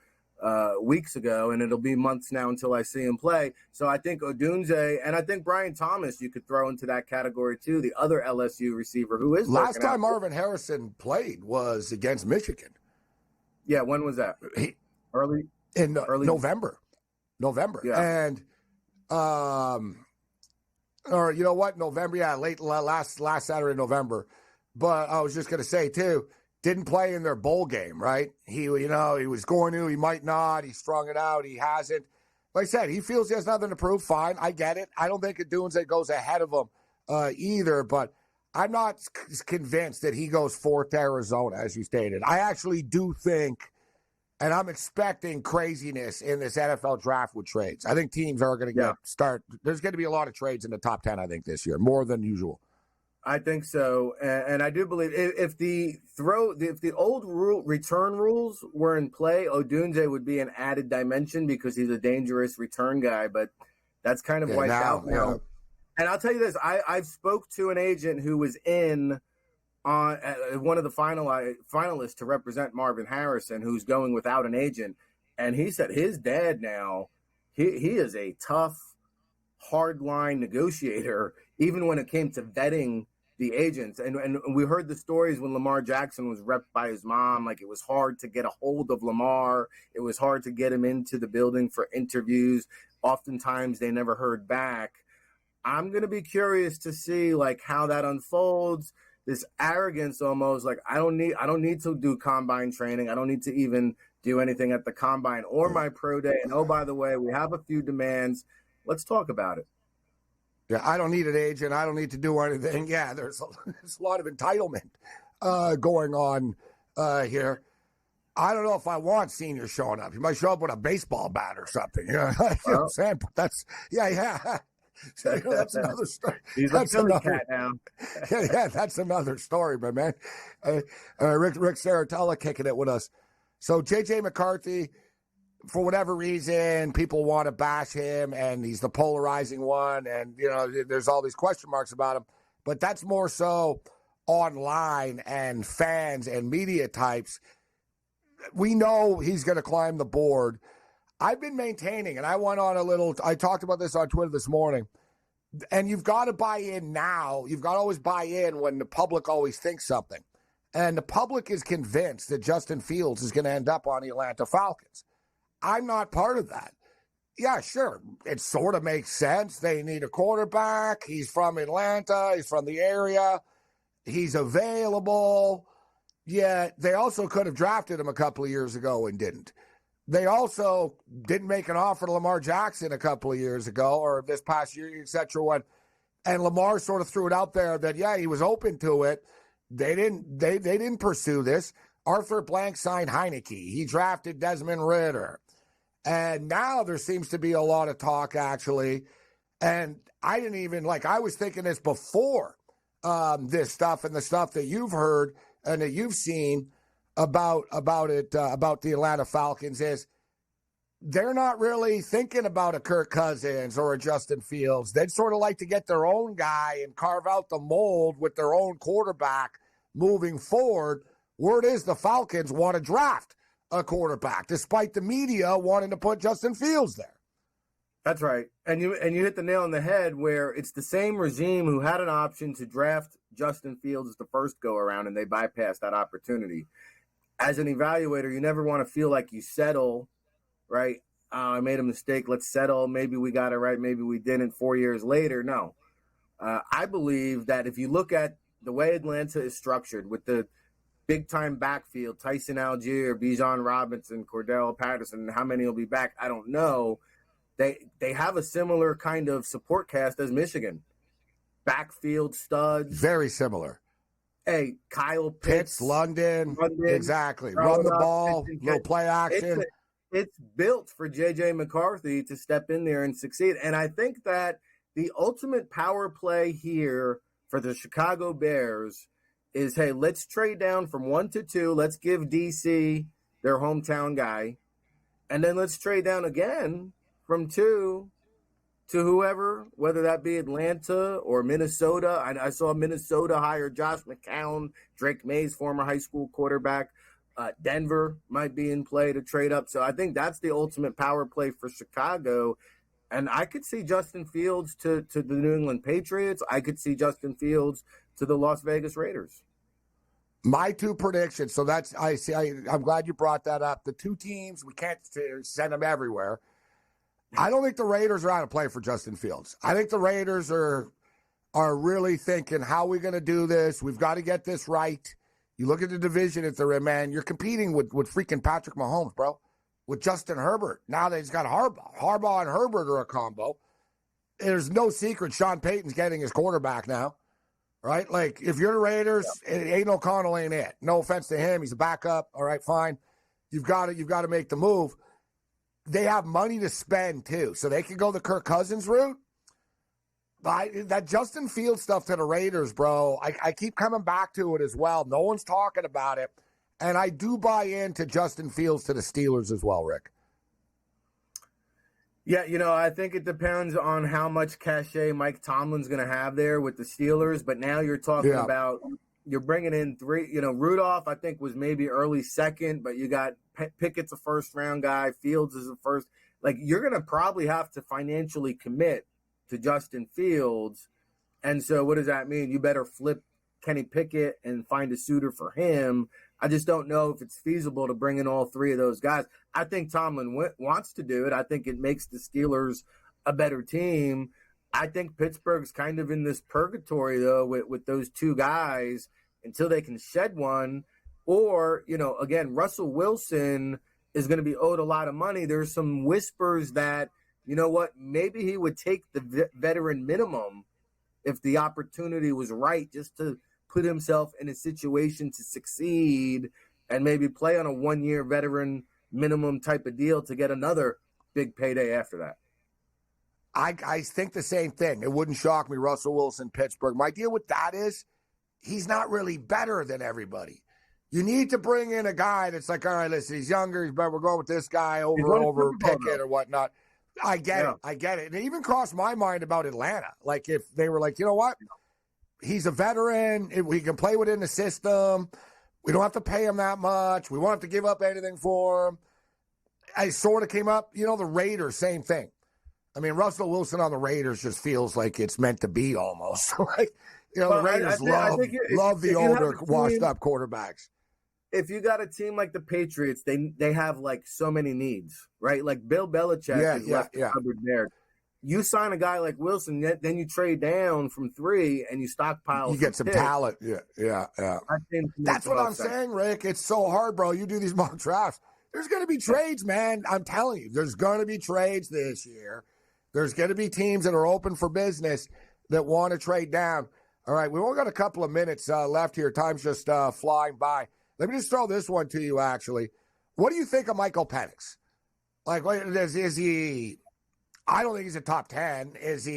weeks ago, and it'll be months now until I see him play. So I think Odunze, and I think Brian Thomas, you could throw into that category too, the other LSU receiver who is last time Marvin Harrison played was against Michigan. Yeah, when was that? Early November. Yeah. And or you know what, November, yeah, last Saturday, November. But I was just gonna say too, didn't play in their bowl game, right? He was going to, he might not, he strung it out, he hasn't. Like I said, he feels he has nothing to prove. Fine, I get it. I don't think Odunze goes ahead of him either, but I'm not convinced that he goes fourth to Arizona, as you stated. I actually do think, and I'm expecting craziness in this NFL draft with trades. I think teams are going to start. There's going to be a lot of trades in the top 10, I think, this year, more than usual. I think so, and I do believe if the old return rules were in play, Odunze would be an added dimension because he's a dangerous return guy. But that's kind of wiped out now. Yeah. And I'll tell you this: I've spoke to an agent who was in on one of the finalists to represent Marvin Harrison, who's going without an agent, and he said his dad now he is a tough, hardline negotiator, even when it came to vetting the agents. And we heard the stories when Lamar Jackson was repped by his mom. Like, it was hard to get a hold of Lamar. It was hard to get him into the building for interviews. Oftentimes they never heard back. I'm going to be curious to see like how that unfolds. This arrogance almost, like I don't need to do combine training. I don't need to even do anything at the combine or my pro day. And oh, by the way, we have a few demands. Let's talk about it. Yeah, I don't need an agent. I don't need to do anything. Yeah, there's a lot of entitlement going on here. I don't know if I want seniors showing up. You might show up with a baseball bat or something. You know what I'm saying? But that's, yeah. So, that's another story. He's that's a Philly another cat now. yeah, that's another story, my man. Rick Saratella kicking it with us. So J.J. McCarthy, for whatever reason, people want to bash him, and he's the polarizing one, and there's all these question marks about him. But that's more so online and fans and media types. We know he's going to climb the board. I've been maintaining, and I talked about this on Twitter this morning, and you've got to buy in now. You've got to always buy in when the public always thinks something. And the public is convinced that Justin Fields is going to end up on the Atlanta Falcons. I'm not part of that. Yeah, sure. It sort of makes sense. They need a quarterback. He's from Atlanta. He's from the area. He's available. Yeah, they also could have drafted him a couple of years ago and didn't. They also didn't make an offer to Lamar Jackson a couple of years ago or this past year, et cetera, when And Lamar sort of threw it out there that, yeah, he was open to it. They didn't pursue this. Arthur Blank signed Heineke. He drafted Desmond Ridder. And now there seems to be a lot of talk, actually. And I didn't even, I was thinking this before this stuff and the stuff that you've heard and that you've seen about the Atlanta Falcons is they're not really thinking about a Kirk Cousins or a Justin Fields. They'd sort of like to get their own guy and carve out the mold with their own quarterback moving forward. Word is the Falcons want to draft a quarterback, despite the media wanting to put Justin Fields there. That's right. And you hit the nail on the head where it's the same regime who had an option to draft Justin Fields as the first go-around, and they bypassed that opportunity. As an evaluator, you never want to feel like you settle, right? I made a mistake. Let's settle. Maybe we got it right. Maybe we didn't 4 years later. No. I believe that if you look at the way Atlanta is structured with the big-time backfield, Tyson Algier, Bijan Robinson, Cordell Patterson, how many will be back, I don't know. They have a similar kind of support cast as Michigan. Backfield studs. Very similar. Hey, Kyle Pitts. London. Exactly. Run the ball, little play action. It's built for J.J. McCarthy to step in there and succeed. And I think that the ultimate power play here for the Chicago Bears is, hey, let's trade down from 1 to 2. Let's give DC their hometown guy. And then let's trade down again from 2 to whoever, whether that be Atlanta or Minnesota. I saw Minnesota hire Josh McCown, Drake May's former high school quarterback. Denver might be in play to trade up. So I think that's the ultimate power play for Chicago. And I could see Justin Fields to the New England Patriots. I could see Justin Fields to the Las Vegas Raiders. My two predictions. So I'm glad you brought that up. The two teams, we can't send them everywhere. I don't think the Raiders are out of play for Justin Fields. I think the Raiders are really thinking, how are we going to do this? We've got to get this right. You look at the division that they're in, man, you're competing with freaking Patrick Mahomes, bro, with Justin Herbert. Now they've got Harbaugh. Harbaugh and Herbert are a combo. There's no secret Sean Payton's getting his quarterback now, right? Like, if you're the Raiders, Aiden O'Connell ain't it. No offense to him. He's a backup. All right, fine. You've got to make the move. They have money to spend, too, so they can go the Kirk Cousins route. That Justin Fields stuff to the Raiders, bro, I keep coming back to it as well. No one's talking about it. And I do buy into Justin Fields to the Steelers as well, Rick. Yeah, I think it depends on how much cachet Mike Tomlin's going to have there with the Steelers. But now you're talking about you're bringing in 3. Rudolph, I think, was maybe early second, but you got Pickett's a first-round guy. Fields is a first. Like, you're going to probably have to financially commit to Justin Fields. And so what does that mean? You better flip Kenny Pickett and find a suitor for him. I just don't know if it's feasible to bring in all 3 of those guys. I think Tomlin wants to do it. I think it makes the Steelers a better team. I think Pittsburgh's kind of in this purgatory, though, with those 2 guys until they can shed one. Or, again, Russell Wilson is going to be owed a lot of money. There's some whispers that, you know what, maybe he would take the veteran minimum if the opportunity was right, just to put himself in a situation to succeed and maybe play on a 1-year veteran minimum type of deal to get another big payday after that. I think the same thing. It wouldn't shock me, Russell Wilson, Pittsburgh. My deal with that is he's not really better than everybody. You need to bring in a guy that's like, all right, listen, he's younger, but we're going with this guy over Pickett or whatnot. I get it. It even crossed my mind about Atlanta. Like, if they were like, you know what? He's a veteran. He can play within the system. We don't have to pay him that much. We won't have to give up anything for him. I sort of came up, the Raiders, same thing. I mean, Russell Wilson on the Raiders just feels like it's meant to be almost. Like, the Raiders love the older, washed-up quarterbacks. If you got a team like the Patriots, they have like so many needs, right? Like Bill Belichick is left covered there. You sign a guy like Wilson, then you trade down from 3 and you stockpile. You get some talent. Yeah. That's what I'm saying, Rick. It's so hard, bro. You do these mock drafts. There's going to be trades, man. I'm telling you, there's going to be trades this year. There's going to be teams that are open for business. that want to trade down. All right, we've only got a couple of minutes left here. Time's just flying by. Let me just throw this one to you, actually. What do you think of Michael Penix? Like, is he – I don't think he's a top 10. Is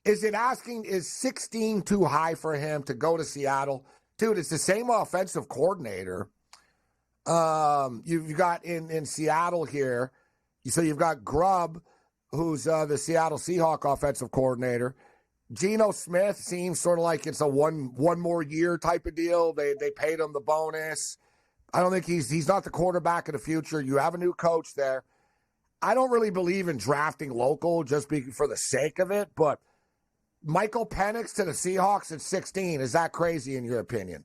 16 too high for him to go to Seattle? Dude, it's the same offensive coordinator. You've got in Seattle here. So you've got Grubb, who's the Seattle Seahawks offensive coordinator. Geno Smith seems sort of like it's a one more year type of deal. They paid him the bonus. I don't think he's not the quarterback of the future. You have a new coach there. I don't really believe in drafting local just for the sake of it, but Michael Penix to the Seahawks at 16, is that crazy in your opinion?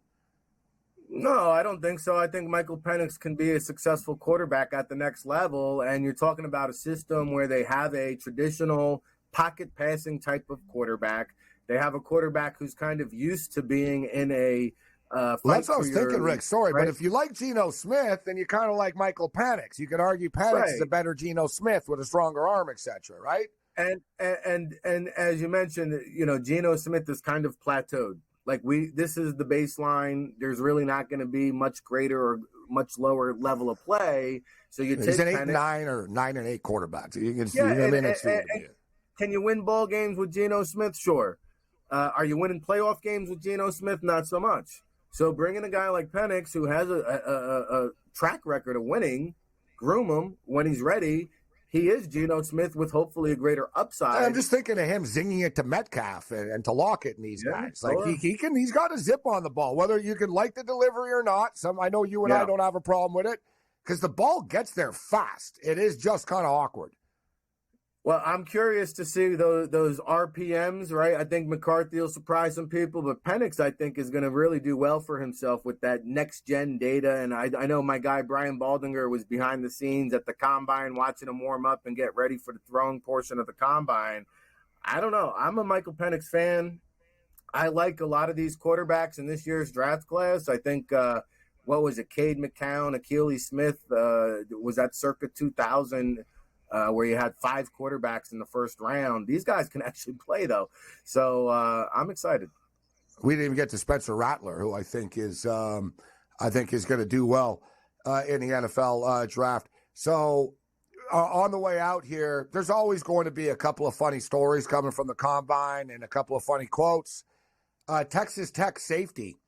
No, I don't think so. I think Michael Penix can be a successful quarterback at the next level, and you're talking about a system where they have a traditional pocket passing type of quarterback. They have a quarterback who's kind of used to being in a that's what I was thinking, Rick. Sorry, right? But if you like Geno Smith, then you kind of like Michael Penix. You could argue Penix is a better Geno Smith with a stronger arm, etc. Right? And as you mentioned, Geno Smith is kind of plateaued. Like this is the baseline. There's really not going to be much greater or much lower level of play. So you take he's an 8-9 or 9-8 quarterback. So you can can you win ball games with Geno Smith? Sure. Are you winning playoff games with Geno Smith? Not so much. So bringing a guy like Penix, who has a track record of winning, groom him when he's ready. He is Geno Smith with hopefully a greater upside. I'm just thinking of him zinging it to Metcalf and to Lockett and these guys. Like he's got a zip on the ball, whether you can like the delivery or not. I know you and I don't have a problem with it because the ball gets there fast. It is just kind of awkward. Well, I'm curious to see those RPMs, right? I think McCarthy will surprise some people, but Penix, I think, is going to really do well for himself with that next-gen data. And I know my guy Brian Baldinger was behind the scenes at the Combine watching him warm up and get ready for the throwing portion of the Combine. I don't know. I'm a Michael Penix fan. I like a lot of these quarterbacks in this year's draft class. I think, what was it, Cade McCown, Akili Smith, was that circa 2000 where you had 5 quarterbacks in the first round. These guys can actually play, though. So I'm excited. We didn't even get to Spencer Rattler, who I think is going to do well in the NFL draft. So on the way out here, there's always going to be a couple of funny stories coming from the Combine and a couple of funny quotes. Texas Tech safety,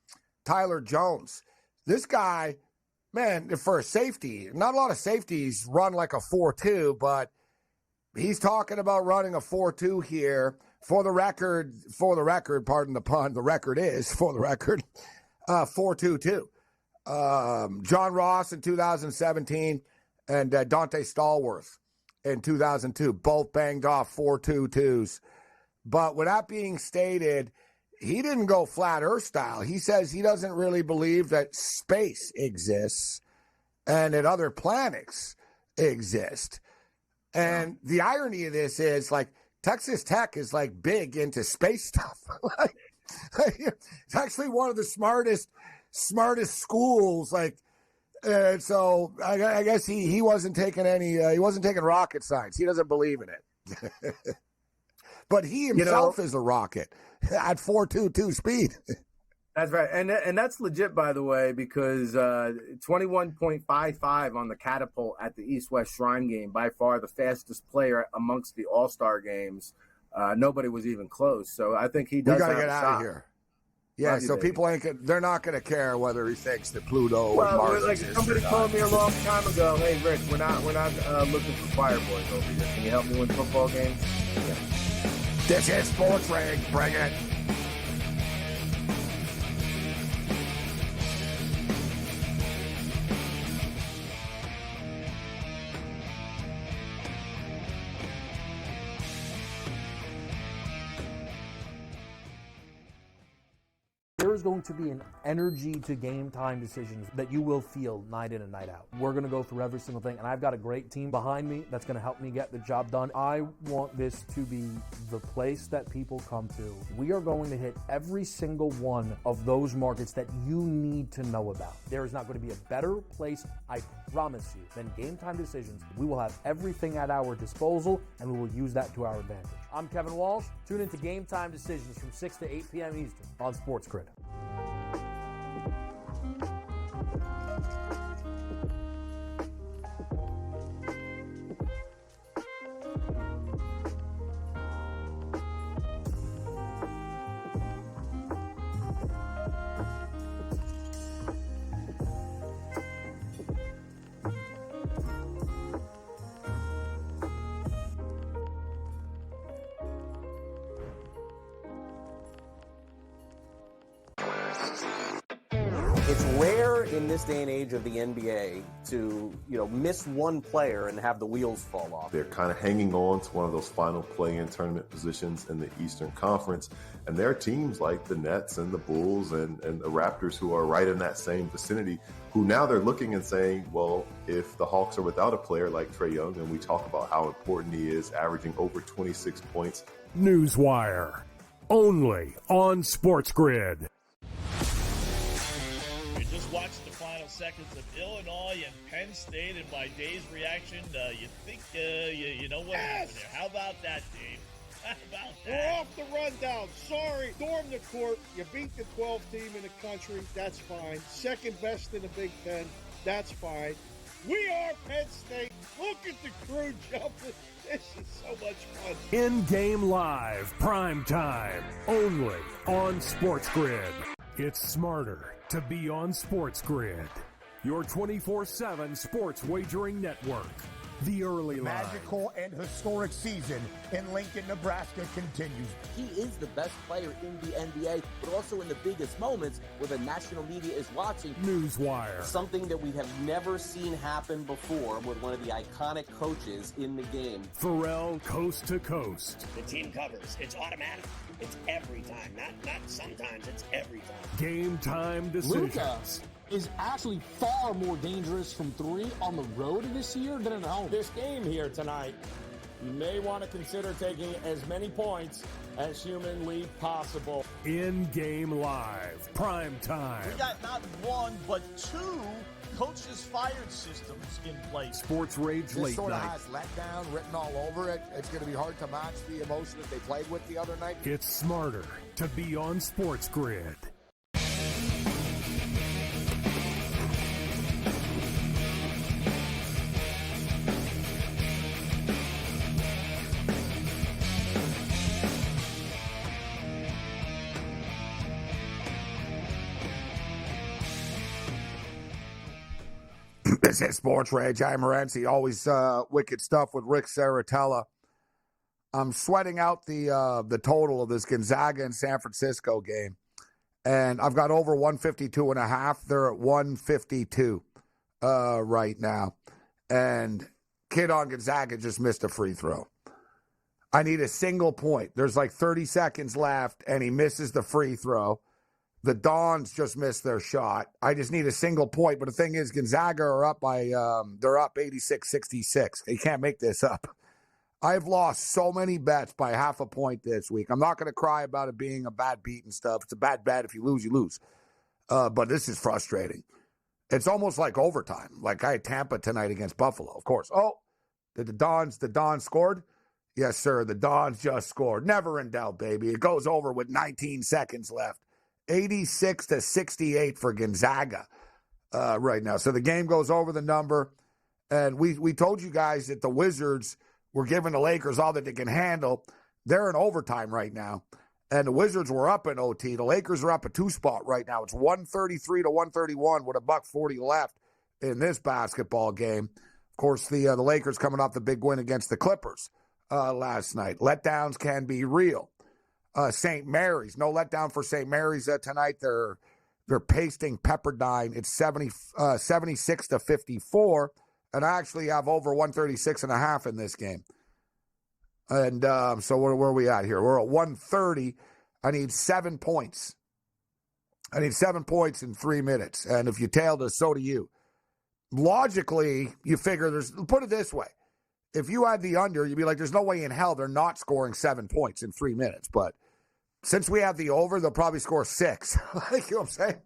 Tyler Jones. This guy, man, for a safety, not a lot of safeties run like a 4.2, but he's talking about running a 4.2 here. For the record, pardon the pun, the record is, for the record, 4.22. John Ross in 2017 and Dante Stallworth in 2002, both banged off 4.22s. But with that being stated, he didn't go flat earth style. He says he doesn't really believe that space exists and that other planets exist. And the irony of this is, like, Texas Tech is, like, big into space stuff. It's actually one of the smartest schools. Like, so I guess he wasn't taking he wasn't taking rocket science. He doesn't believe in it. But he himself is a rocket at 4.22 speed. That's right. And that's legit, by the way, because 21.55 on the catapult at the East-West Shrine game, by far the fastest player amongst the All-Star games. Nobody was even close. So I think he does have a shot. We got to get out of here. Yeah, so people they're not going to care whether he thinks that Pluto or Mars exists. Somebody told me a long time ago, hey, Rick, we're not looking for fireboys over here. Can you help me win football games? Yeah. This is SportsRage. Bring it. There is going to be an energy to game time decisions that you will feel night in and night out. We're going to go through every single thing, and I've got a great team behind me that's going to help me get the job done. I want this to be the place that people come to. We are going to hit every single one of those markets that you need to know about. There is not going to be a better place, I promise you, than Game Time Decisions. We will have everything at our disposal, and we will use that to our advantage. I'm Kevin Walsh. Tune into Game Time Decisions from 6 to 8 p.m. Eastern on SportsGrid. It's rare in this day and age of the NBA to, miss one player and have the wheels fall off. They're kind of hanging on to one of those final play-in tournament positions in the Eastern Conference. And there are teams like the Nets and the Bulls and the Raptors who are right in that same vicinity, who now they're looking and saying, well, if the Hawks are without a player like Trae Young, and we talk about how important he is, averaging over 26 points. Newswire, only on SportsGrid. Watch the final seconds of Illinois and Penn State, and by Dave's reaction, you think you know what happened there. How about that, Dave? How about that? We're off the rundown. Sorry. Storm the court. You beat the 12th team in the country. That's fine. Second best in the Big Ten. That's fine. We are Penn State. Look at the crew jumping. This is so much fun. In-game live, prime time, only on SportsGrid. It's smarter to be on SportsGrid, your 24/7 sports wagering network. The early line. Magical and historic season in Lincoln, Nebraska continues. He is the best player in the NBA, but also in the biggest moments where the national media is watching. Newswire. Something that we have never seen happen before with one of the iconic coaches in the game. Pharrell, coast to coast. The team covers. It's automatic. It's every time. Not sometimes. It's every time. Game time decisions. Luka is actually far more dangerous from three on the road this year than at home. This game here tonight, you may want to consider taking as many points as humanly possible. In-game live, prime time. We got not one, but two coaches fired systems in place. SportsRage This late sort of night. has letdown written all over it. It's going to be hard to match the emotion that they played with the other night. It's smarter to be on SportsGrid. This is SportsRage. I'm Morency. Always wicked stuff with Rick Saratella. I'm sweating out the total of this Gonzaga and San Francisco game. And I've got over 152.5. They're at 152 right now. And kid on Gonzaga just missed a free throw. I need a single point. There's like 30 seconds left, and he misses the free throw. The Dons just missed their shot. I just need a single point. But the thing is, Gonzaga are up by, they're up 86-66. You can't make this up. I've lost so many bets by half a point this week. I'm not going to cry about it being a bad beat and stuff. It's a bad bet. If you lose, you lose. But this is frustrating. It's almost like overtime. Like I had Tampa tonight against Buffalo, of course. Oh, did the Dons scored? Yes, sir. The Dons just scored. Never in doubt, baby. It goes over with 19 seconds left. 86-68 for Gonzaga right now. So the game goes over the number. And we told you guys that the Wizards were giving the Lakers all that they can handle. They're in overtime right now. And the Wizards were up in OT. The Lakers are up a 2-spot right now. It's 133-131 with $1:40 left in this basketball game. Of course, the Lakers coming off the big win against the Clippers last night. Letdowns can be real. St. Mary's, no letdown for St. Mary's tonight. They're pasting Pepperdine. It's 76-54, and I actually have over 136.5 in this game. And so where are we at here? We're at 130. I need 7 points. I need 7 points in 3 minutes. And if you tailed us, so do you. Logically, you figure put it this way. If you had the under, you'd be like, there's no way in hell they're not scoring 7 points in 3 minutes. But since we have the over, they'll probably score 6. You know what I'm saying?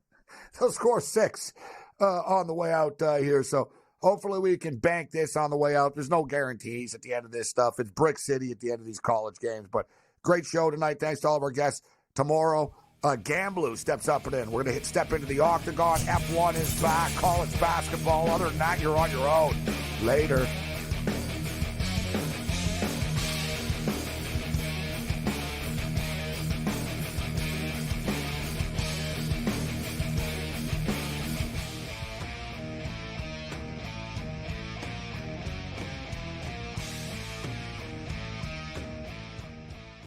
They'll score 6 on the way out here. So hopefully we can bank this on the way out. There's no guarantees at the end of this stuff. It's Brick City at the end of these college games. But great show tonight. Thanks to all of our guests. Tomorrow, Gamblu steps up and in. We're going to step into the octagon. F1 is back. College basketball. Other than that, you're on your own. Later.